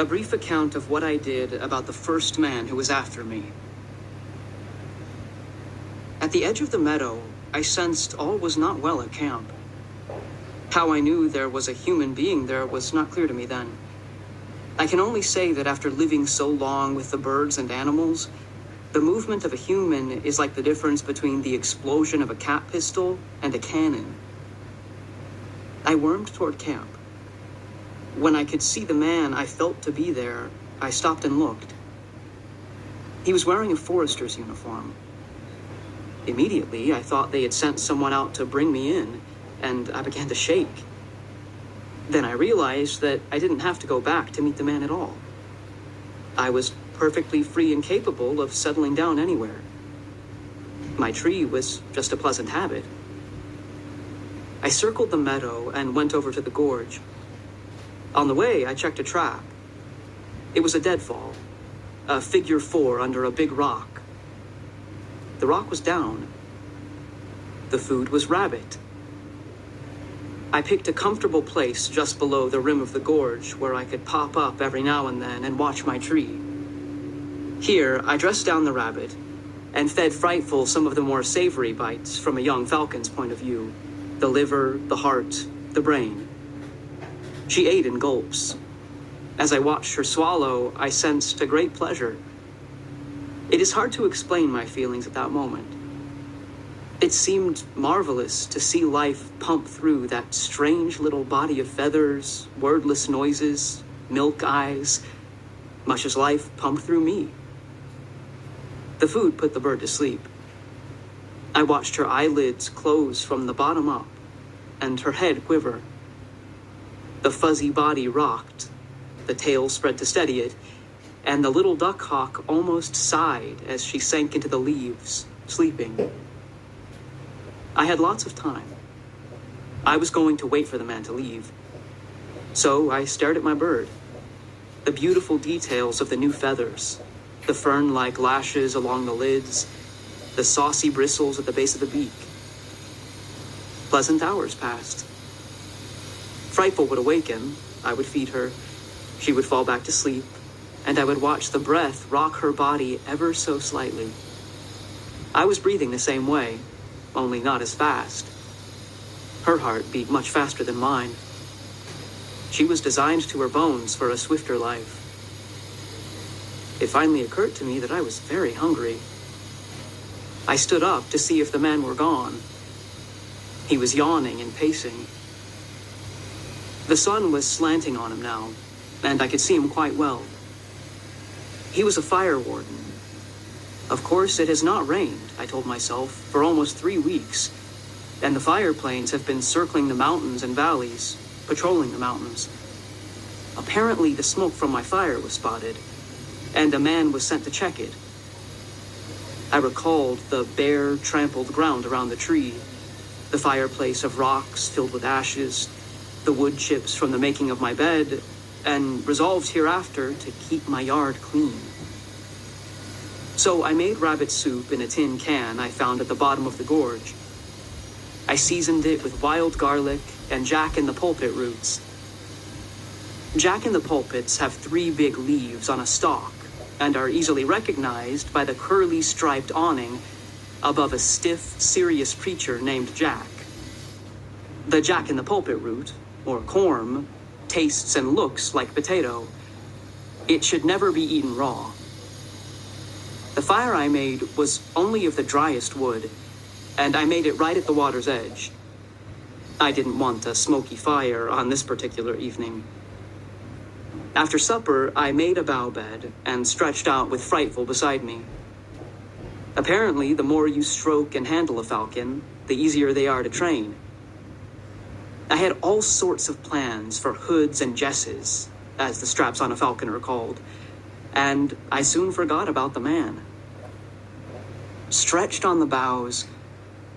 A brief account of what I did about the first man who was after me. At the edge of the meadow, I sensed all was not well at camp. How I knew there was a human being there was not clear to me then. I can only say that after living so long with the birds and animals, the movement of a human is like the difference between the explosion of a cap pistol and a cannon. I wormed toward camp. When I could see the man I felt to be there, I stopped and looked. He was wearing a forester's uniform. Immediately, I thought they had sent someone out to bring me in, and I began to shake. Then I realized that I didn't have to go back to meet the man at all. I was perfectly free and capable of settling down anywhere. My tree was just a pleasant habit. I circled the meadow and went over to the gorge. On the way, I checked a trap. It was a deadfall, a figure 4 under a big rock. The rock was down. The food was rabbit. I picked a comfortable place just below the rim of the gorge where I could pop up every now and then and watch my tree. Here, I dressed down the rabbit and fed Frightful some of the more savory bites from a young falcon's point of view: the liver, the heart, the brain. She ate in gulps. As I watched her swallow, I sensed a great pleasure. It is hard to explain my feelings at that moment. It seemed marvelous to see life pump through that strange little body of feathers, wordless noises, milk eyes, much as life pumped through me. The food put the bird to sleep. I watched her eyelids close from the bottom up, and her head quiver. The fuzzy body rocked, the tail spread to steady it, and the little duck hawk almost sighed as she sank into the leaves, sleeping. I had lots of time. I was going to wait for the man to leave. So I stared at my bird. The beautiful details of the new feathers, the fern-like lashes along the lids, the saucy bristles at the base of the beak. Pleasant hours passed. Frightful would awaken, I would feed her, she would fall back to sleep, and I would watch the breath rock her body ever so slightly. I was breathing the same way, only not as fast. Her heart beat much faster than mine. She was designed to her bones for a swifter life. It finally occurred to me that I was very hungry. I stood up to see if the man were gone. He was yawning and pacing. The sun was slanting on him now, and I could see him quite well. He was a fire warden. Of course, it has not rained, I told myself, for almost 3 weeks, and the fire planes have been circling the mountains and valleys, patrolling the mountains. Apparently, the smoke from my fire was spotted, and a man was sent to check it. I recalled the bare, trampled ground around the tree, the fireplace of rocks filled with ashes, the wood chips from the making of my bed, and resolved hereafter to keep my yard clean. So I made rabbit soup in a tin can I found at the bottom of the gorge. I seasoned it with wild garlic and jack-in-the-pulpit roots. Jack-in-the-pulpits have 3 big leaves on a stalk and are easily recognized by the curly striped awning above a stiff, serious preacher named Jack. The jack-in-the-pulpit root, or corm, tastes and looks like potato. It should never be eaten raw. The fire I made was only of the driest wood, and I made it right at the water's edge. I didn't want a smoky fire on this particular evening. After supper, I made a bough bed and stretched out with Frightful beside me. Apparently, the more you stroke and handle a falcon, the easier they are to train. I had all sorts of plans for hoods and jesses, as the straps on a falcon are called, and I soon forgot about the man. Stretched on the boughs,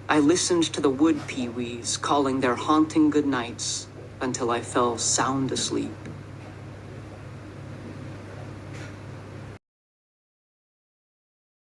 I listened to the wood peewees calling their haunting good nights until I fell sound asleep.